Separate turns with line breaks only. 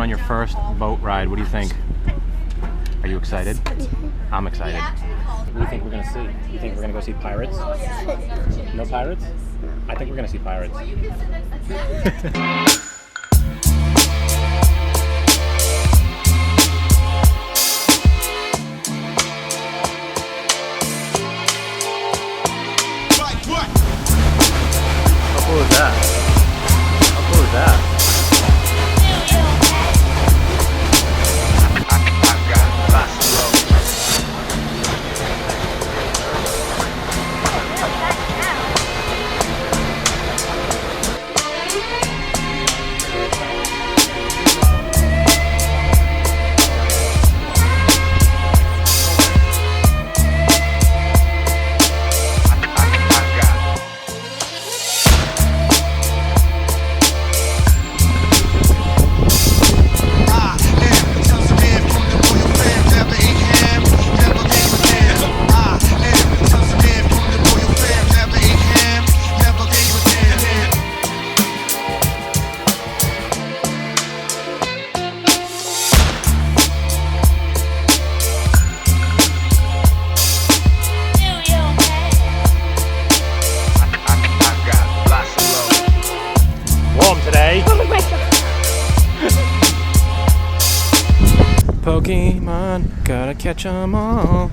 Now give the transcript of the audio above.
on your first boat ride. What do you think? Are you excited? I'm excited. What do you think we're gonna see? You think we're gonna go see pirates? No pirates? I think we're gonna see pirates. How cool is that? How cool is that? Today.
Oh my God.
Pokemon, gotta catch 'em all.